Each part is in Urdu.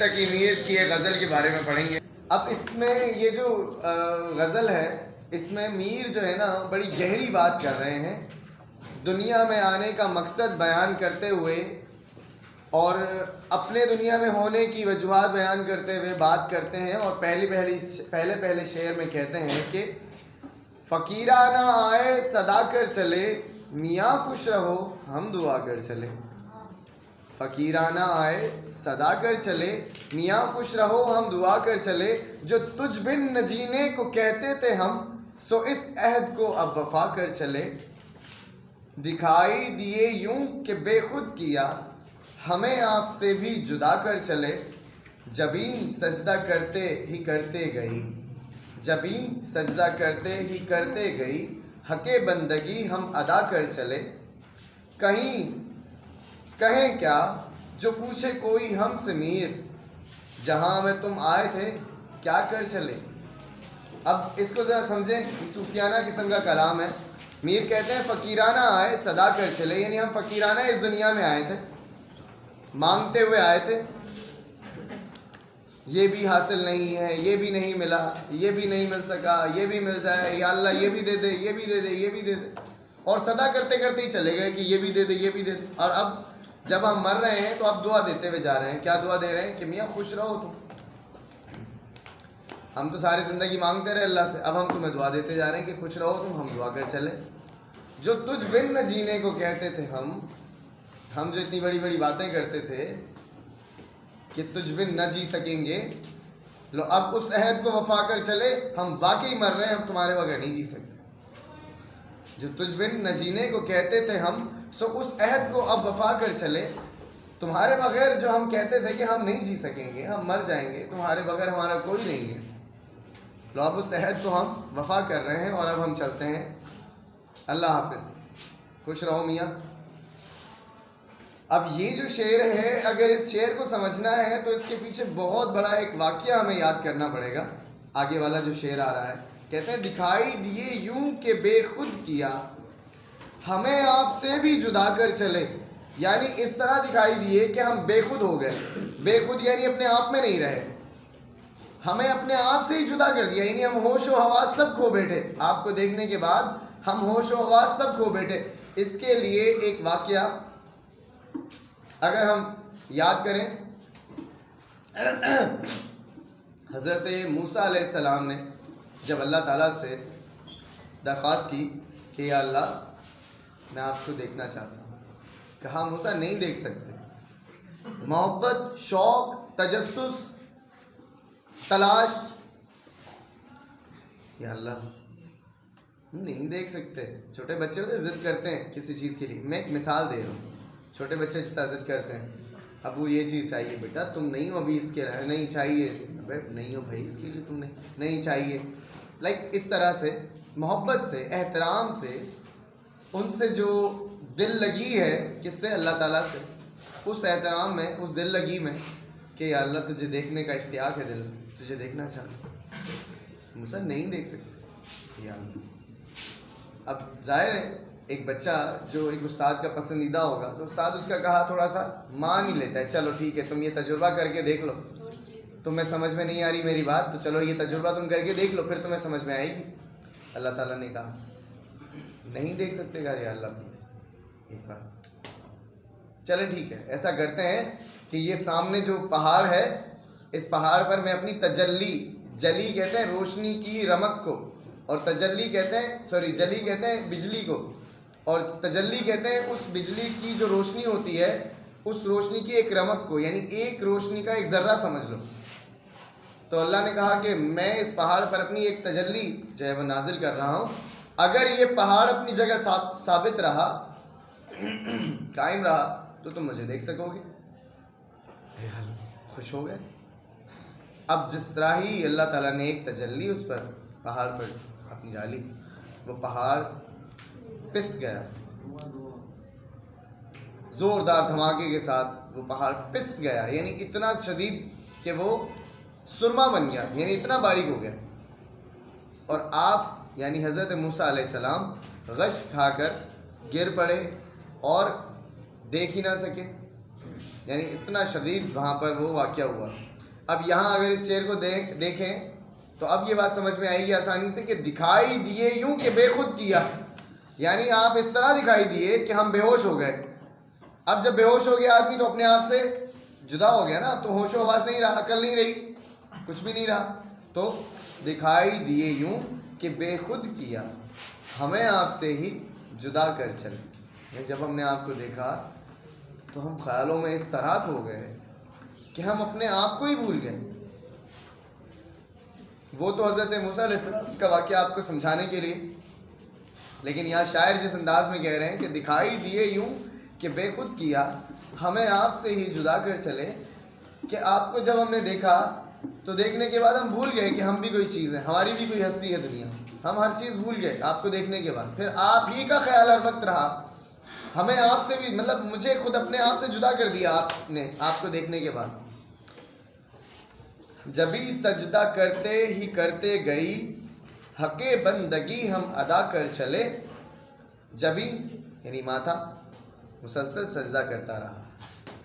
تقی میر کی ایک غزل کے بارے میں پڑھیں گے. اب اس میں یہ جو غزل ہے اس میں میر جو ہے نا بڑی گہری بات کر رہے ہیں. دنیا میں آنے کا مقصد بیان کرتے ہوئے اور اپنے دنیا میں ہونے کی وجوہات بیان کرتے ہوئے بات کرتے ہیں، اور پہلے شعر میں کہتے ہیں کہ فقیرانہ آئے صدا کر چلے، میاں خوش رہو ہم دعا کر چلے. فقیرانہ آئے صدا کر چلے، میاں خوش رہو ہم دعا کر چلے. جو تجھ بن نہ جینے کو کہتے تھے ہم، سو اس عہد کو اب وفا کر چلے. دکھائی دیے یوں کہ بے خود کیا، ہمیں آپ سے بھی جدا کر چلے. جبیں سجدہ کرتے ہی کرتے گئی، جبیں سجدہ کرتے ہی کرتے گئی، حق بندگی ہم ادا کر چلے. کہیں کیا جو پوچھے کوئی ہم سے میر، جہاں میں تم آئے تھے کیا کر چلے. اب اس کو ذرا سمجھیں، صوفیانہ قسم کا کلام ہے. میر کہتے ہیں فقیرانہ آئے صدا کر چلے، یعنی ہم فقیرانہ اس دنیا میں آئے تھے، مانگتے ہوئے آئے تھے. یہ بھی حاصل نہیں ہے، یہ بھی نہیں ملا، یہ بھی نہیں مل سکا، یہ بھی مل جائے یا اللہ یہ بھی دے دے، یہ بھی دے دے، یہ بھی دے دے، اور صدا کرتے کرتے ہی چلے گئے کہ یہ بھی دے دے، یہ بھی دے دے. اور اب جب ہم مر رہے ہیں تو اب دعا دیتے ہوئے جا رہے ہیں. کیا دعا دے رہے ہیں؟ کہ میاں خوش رہو تم. ہم تو ساری زندگی مانگتے رہے اللہ سے، اب ہم تمہیں دعا دیتے جا رہے ہیں کہ خوش رہو تم، ہم دعا کر چلے. جو تجھ بن نہ جینے کو کہتے تھے ہم جو اتنی بڑی بڑی باتیں کرتے تھے کہ تجھ بن نہ جی سکیں گے، لو اب اس عہد کو وفا کر چلے. ہم واقعی مر رہے ہیں، ہم تمہارے بغیر نہیں جی سکتے. جو تجھ بن نہ جینے کو کہتے تھے ہم، سو اس عہد کو اب وفا کر چلے. تمہارے بغیر جو ہم کہتے تھے کہ ہم نہیں جی سکیں گے، ہم مر جائیں گے، تمہارے بغیر ہمارا کوئی نہیں ہے، لو اب اس عہد کو ہم وفا کر رہے ہیں اور اب ہم چلتے ہیں. اللہ حافظ، خوش رہو میاں. اب یہ جو شعر ہے، اگر اس شعر کو سمجھنا ہے تو اس کے پیچھے بہت بڑا ایک واقعہ ہمیں یاد کرنا پڑے گا. آگے والا جو شعر آ رہا ہے کہتے ہیں دکھائی دیے یوں کہ بے خود کیا، ہمیں آپ سے بھی جدا کر چلے. یعنی اس طرح دکھائی دیے کہ ہم بے خود ہو گئے. بے خود یعنی اپنے آپ میں نہیں رہے، ہمیں اپنے آپ سے ہی جدا کر دیا. یعنی ہم ہوش و حواس سب کھو بیٹھے. آپ کو دیکھنے کے بعد ہم ہوش و حواس سب کھو بیٹھے. اس کے لیے ایک واقعہ اگر ہم یاد کریں، حضرت موسیٰ علیہ السلام نے جب اللہ تعالیٰ سے درخواست کی کہ یا اللہ میں آپ کو دیکھنا چاہتا ہوں، کہا موسیٰ نہیں دیکھ سکتے. محبت، شوق، تجسس، تلاش، یا اللہ نہیں دیکھ سکتے. چھوٹے بچے ہوتے ضد کرتے ہیں کسی چیز کے لیے. میں ایک مثال دے رہا ہوں. چھوٹے بچے جس طرح ضد کرتے ہیں، ابو یہ چیز چاہیے، بیٹا تم نہیں ہو ابھی اس کے رہے، نہیں چاہیے، نہیں ہو بھائی اس کے لیے، تم نہیں چاہیے. اس طرح سے محبت سے، احترام سے، ان سے جو دل لگی ہے، کس سے؟ اللہ تعالیٰ سے. اس احترام میں، اس دل لگی میں کہ یا اللہ تجھے دیکھنے کا اشتیاق ہے دل میں، تجھے دیکھنا چاہتا ہوں. موسیٰ نہیں دیکھ سکتے یا اللہ. اب ظاہر ہے ایک بچہ جو ایک استاد کا پسندیدہ ہوگا تو استاد اس کا کہا تھوڑا سا مان ہی لیتا ہے. چلو ٹھیک ہے، تم یہ تجربہ کر کے دیکھ لو، تمہیں سمجھ میں نہیں آ رہی میری بات، تو چلو یہ تجربہ تم کر کے دیکھ لو، پھر تمہیں سمجھ میں آئے گی. اللہ تعالیٰ نے کہا نہیں دیکھ سکتے گا یا اللہ پلیز ایک بار. چلے ٹھیک ہے، ایسا کرتے ہیں کہ یہ سامنے جو پہاڑ ہے، اس پہاڑ پر میں اپنی تجلی، جلی کہتے ہیں روشنی کی رمق کو، اور تجلی کہتے ہیں جلی کہتے ہیں بجلی کو، اور تجلی کہتے ہیں اس بجلی کی جو روشنی ہوتی ہے، اس روشنی کی ایک رمق کو، یعنی ایک روشنی کا ایک ذرہ سمجھ لو. تو اللہ نے کہا کہ میں اس پہاڑ پر اپنی ایک تجلی جو ہے وہ نازل کر رہا ہوں. اگر یہ پہاڑ اپنی جگہ ثابت رہا، قائم رہا، تو تم مجھے دیکھ سکو گے. خوش ہو گئے. اب جس طرح ہی اللہ تعالیٰ نے ایک تجلی اس پر پہاڑ پر اپنی ڈالی، وہ پہاڑ پس گیا. زوردار دھماکے کے ساتھ وہ پہاڑ پس گیا، یعنی اتنا شدید کہ وہ سرما بن گیا، یعنی اتنا باریک ہو گیا. اور آپ یعنی حضرت موسیٰ علیہ السلام غش کھا کر گر پڑے اور دیکھ ہی نہ سکے. یعنی اتنا شدید وہاں پر وہ واقعہ ہوا. اب یہاں اگر اس شعر کو دیکھیں تو اب یہ بات سمجھ میں آئے گی آسانی سے کہ دکھائی دیے یوں کہ بے خود کیا، یعنی آپ اس طرح دکھائی دیے کہ ہم بے ہوش ہو گئے. اب جب بے ہوش ہو گیا آدمی تو اپنے آپ سے جدا ہو گیا نا، اب تو ہوش و حواس نہیں رہا، عقل نہیں رہی، کچھ بھی نہیں رہا. تو دکھائی دیے یوں کہ بے خود کیا، ہمیں آپ سے ہی جدا کر چلے. جب ہم نے آپ کو دیکھا تو ہم خیالوں میں اس طرح کھو گئے کہ ہم اپنے آپ کو ہی بھول گئے. وہ تو حضرت موسیٰ علیہ السلام کا واقعہ آپ کو سمجھانے کے لیے، لیکن یہاں شاعر جس انداز میں کہہ رہے ہیں کہ دکھائی دیے یوں کہ بے خود کیا، ہمیں آپ سے ہی جدا کر چلے، کہ آپ کو جب ہم نے دیکھا تو دیکھنے کے بعد ہم بھول گئے کہ ہم بھی کوئی چیز ہے، ہماری بھی کوئی ہستی ہے دنیا. ہم ہر چیز بھول گئے آپ کو دیکھنے کے بعد. پھر آپ ہی کا خیال ہر وقت رہا، ہمیں آپ سے بھی، مطلب مجھے خود اپنے آپ سے جدا کر دیا آپ نے آپ کو دیکھنے کے بعد. جبھی سجدہ کرتے ہی کرتے گئی حق بندگی ہم ادا کر چلے. جبھی یعنی ماتھا مسلسل سجدہ کرتا رہا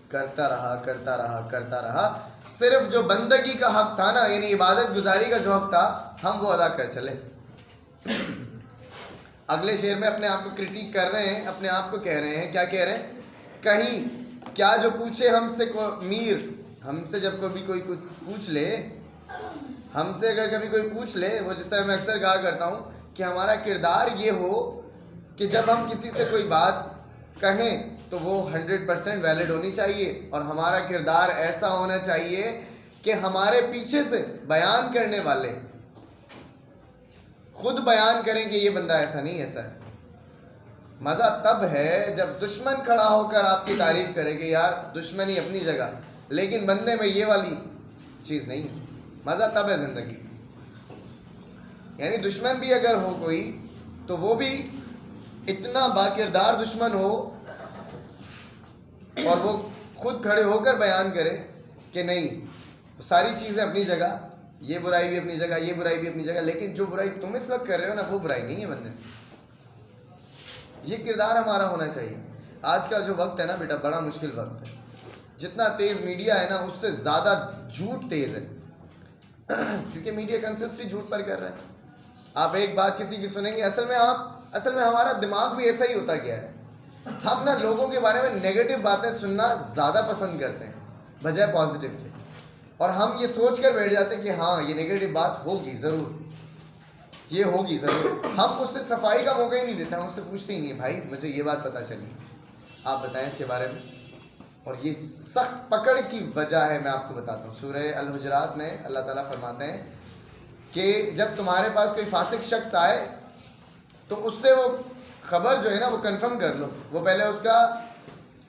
کرتا رہا کرتا رہا کرتا رہا، صرف جو بندگی کا حق تھا نا، یعنی عبادت گزاری کا جو حق تھا، ہم وہ ادا کر چلے. اگلے شعر میں اپنے آپ کو کرٹیک کر رہے ہیں، اپنے آپ کو کہہ رہے ہیں، کیا کہہ رہے ہیں؟ کہیں کیا جو پوچھے ہم سے میر، ہم سے جب کبھی کوئی کچھ پوچھ لے، ہم سے اگر کبھی کوئی پوچھ لے، وہ جس طرح میں اکثر کہا کرتا ہوں کہ ہمارا کردار یہ ہو کہ جب ہم کسی سے کوئی بات کہیں تو وہ 100% ویلڈ ہونی چاہیے، اور ہمارا کردار ایسا ہونا چاہیے کہ ہمارے پیچھے سے بیان کرنے والے خود بیان کریں کہ یہ بندہ ایسا نہیں ایسا ہے. مزہ تب ہے جب دشمن کھڑا ہو کر آپ کی تعریف کرے کہ یار دشمنی اپنی جگہ لیکن بندے میں یہ والی چیز نہیں ہے. مزہ تب ہے زندگی. یعنی دشمن بھی اگر ہو کوئی تو وہ بھی اتنا باکردار دشمن ہو اور وہ خود کھڑے ہو کر بیان کرے کہ نہیں ساری چیزیں اپنی جگہ، یہ برائی بھی اپنی جگہ، یہ برائی بھی اپنی جگہ، لیکن جو برائی تم اس وقت کر رہے ہو نا وہ برائی نہیں ہے بندے. یہ کردار ہمارا ہونا چاہیے. آج کا جو وقت ہے نا بیٹا بڑا مشکل وقت ہے. جتنا تیز میڈیا ہے نا اس سے زیادہ جھوٹ تیز ہے، کیونکہ میڈیا کنسسٹنٹلی جھوٹ پر کر رہا ہے. آپ ایک بات کسی کی سنیں گے، اصل میں ہمارا دماغ بھی ایسا ہی ہوتا گیا ہے. ہم نا لوگوں کے بارے میں نیگیٹو باتیں سننا زیادہ پسند کرتے ہیں بجائے پازیٹیو کے، اور ہم یہ سوچ کر بیٹھ جاتے ہیں کہ ہاں یہ نیگیٹو بات ہوگی ضرور، یہ ہوگی ضرور. ہم اس سے صفائی کا موقع ہی نہیں دیتے، ہم اس سے پوچھتے ہی نہیں بھائی مجھے یہ بات پتہ چلی، آپ بتائیں اس کے بارے میں. اور یہ سخت پکڑ کی وجہ ہے، میں آپ کو بتاتا ہوں. سورہ الحجرات میں اللہ تعالیٰ فرماتے ہیں کہ جب تمہارے پاس کوئی فاسق شخص آئے تو اس سے وہ خبر جو ہے نا وہ کنفرم کر لو، وہ پہلے اس کا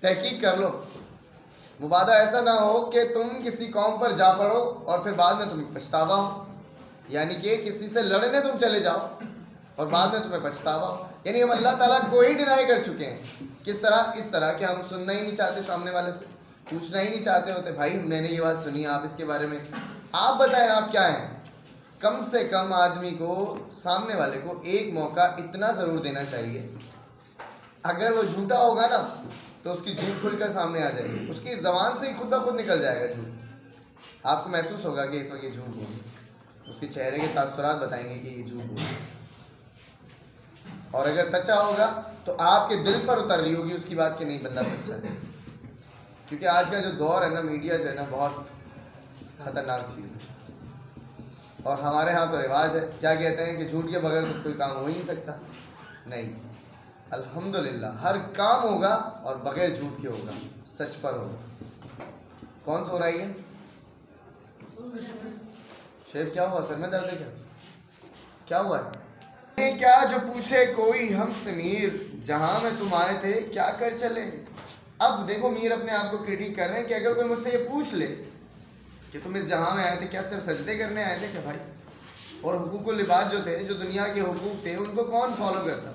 تحقیق کر لو. مبادہ ایسا نہ ہو کہ تم کسی قوم پر جا پڑو اور پھر بعد میں تمہیں پچھتاوا ہو، یعنی کہ کسی سے لڑنے تم چلے جاؤ اور بعد میں تمہیں پچھتاوا ہو. یعنی ہم اللہ تعالیٰ کو ہی ڈینائی کر چکے ہیں. کس طرح؟ اس طرح کہ ہم سننا ہی نہیں چاہتے سامنے والے سے، پوچھنا ہی نہیں چاہتے ہوتے بھائی میں نے یہ بات سنی، آپ اس کے بارے میں آپ بتائیں آپ کیا ہیں. کم سے کم آدمی کو سامنے والے کو ایک موقع اتنا ضرور دینا چاہیے، اگر وہ جھوٹا ہوگا نا تو اس کی جھوٹ کھل کر سامنے آ جائے گی، اس کی زبان سے ہی خود بخود نکل جائے گا جھوٹ. آپ کو محسوس ہوگا کہ اس وقت یہ جھوٹ بول، اس کے چہرے کے تاثرات بتائیں گے کہ یہ جھوٹ بول. اور اگر سچا ہوگا تو آپ کے دل پر اتر رہی ہوگی اس کی بات کہ نہیں بندہ سچا ہے. کیونکہ آج کا جو دور ہے نا، میڈیا جو ہے نا بہت خطرناک چیز ہے. اور ہمارے ہاں تو رواج ہے، کیا کہتے ہیں کہ جھوٹ کے بغیر تو کوئی کام ہو ہی نہیں سکتا. نہیں، الحمدللہ ہر کام ہوگا اور بغیر جھوٹ کے ہوگا، سچ پر ہوگا. کون سو رہی ہے؟ شیف کیا ہوا؟ سر میں درد ہے کیا ہوا ہے؟ کیا جو پوچھے کوئی ہم سے میر، جہاں میں تم آئے تھے کیا کر چلے. اب دیکھو میر اپنے آپ کو کرٹیک کر رہے ہیں کہ اگر کوئی مجھ سے یہ پوچھ لے کہ تم اس جہاں میں آئے تھے کیا صرف سجدے کرنے آئے تھے کیا بھائی، اور حقوق العباد جو تھے، جو دنیا کے حقوق تھے، ان کو کون فالو کرتا،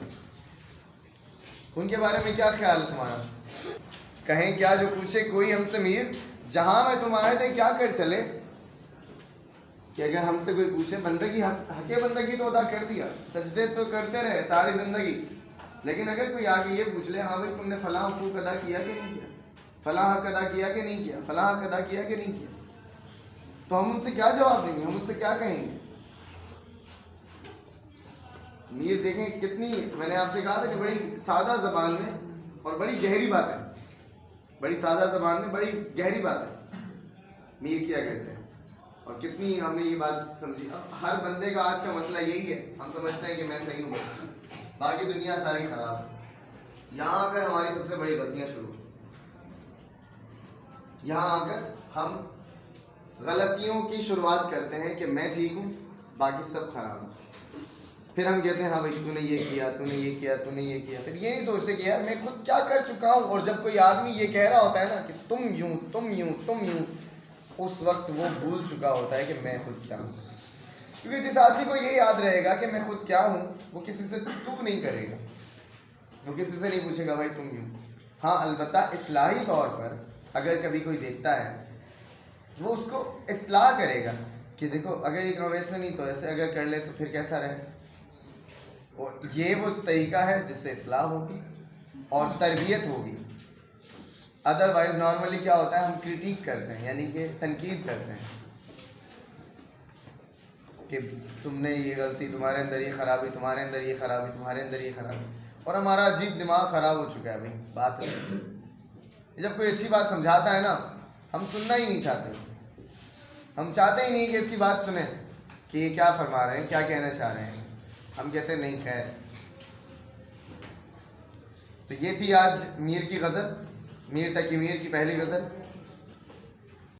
ان کے بارے میں کیا خیال ہے تمہارا. کہیں کیا جو پوچھے کوئی ہم سے میر، جہاں میں تم آئے تھے کیا کر چلے. کہ اگر ہم سے کوئی پوچھے، بندگی حق بندگی تو ادا کر دیا، سجدے تو کرتے رہے ساری زندگی، لیکن اگر کوئی آگے یہ پوچھ لے ہاں بھائی تم نے فلاں حقوق ادا کیا کہ نہیں کیا، فلاں حق ادا کیا کہ نہیں کیا، فلاں حق ادا کیا کہ نہیں کیا، تو ہم ان سے کیا جواب دیں گے, ہم ان سے کیا کہیں گے؟ میر دیکھیں کتنی, میں نے آپ سے کہا تھا کہ بڑی سادہ زبان میں اور بڑی گہری بات ہے, بڑی سادہ زبان میں بڑی گہری بات ہے میر کیا کرتے ہیں, اور کتنی ہم نے یہ بات سمجھی. ہر بندے کا آج کا مسئلہ یہی ہے, ہم سمجھتے ہیں کہ میں صحیح ہوں بس, باقی دنیا ساری خراب ہے. یہاں آ کر ہماری سب سے بڑی غلطیاں شروع, یہاں آ کر ہم غلطیوں کی شروعات کرتے ہیں کہ میں ٹھیک ہوں باقی سب خراب ہیں. پھر ہم کہتے ہیں ہاں بھائی تو نے یہ کیا, تو نے یہ کیا, تو نے یہ کیا. پھر یہ نہیں سوچتے کہ یار میں خود کیا کر چکا ہوں. اور جب کوئی آدمی یہ کہہ رہا ہوتا ہے نا کہ تم یوں تم یوں تم یوں, اس وقت وہ بھول چکا ہوتا ہے کہ میں خود کیا ہوں. کیونکہ جس آدمی کو یہ یاد رہے گا کہ میں خود کیا ہوں, وہ کسی سے تو نہیں کرے گا, وہ کسی سے نہیں پوچھے گا بھائی تم یوں. ہاں البتہ اصلاحی طور پر اگر کبھی کوئی دیکھتا ہے وہ اس کو اصلاح کرے گا کہ دیکھو اگر یہ کام ایسے نہیں تو ایسے اگر کر لے تو پھر کیسا رہے. اور یہ وہ طریقہ ہے جس سے اصلاح ہوگی اور تربیت ہوگی. ادروائز نارملی کیا ہوتا ہے, ہم کرٹیک کرتے ہیں, یعنی کہ تنقید کرتے ہیں کہ تم نے یہ غلطی, تمہارے اندر یہ خرابی, تمہارے اندر یہ خرابی, تمہارے اندر یہ خرابی. اور ہمارا عجیب دماغ خراب ہو چکا ہے بھائی. بات ہے جب کوئی اچھی بات سمجھاتا ہے نا, ہم سننا ہی نہیں چاہتے, ہم چاہتے ہی نہیں کہ اس کی بات سنیں کہ یہ کیا فرما رہے ہیں, کیا کہنا چاہ رہے ہیں. ہم کہتے ہیں نہیں خیر. تو یہ تھی آج میر کی غزل, میر تقی میر کی پہلی غزل.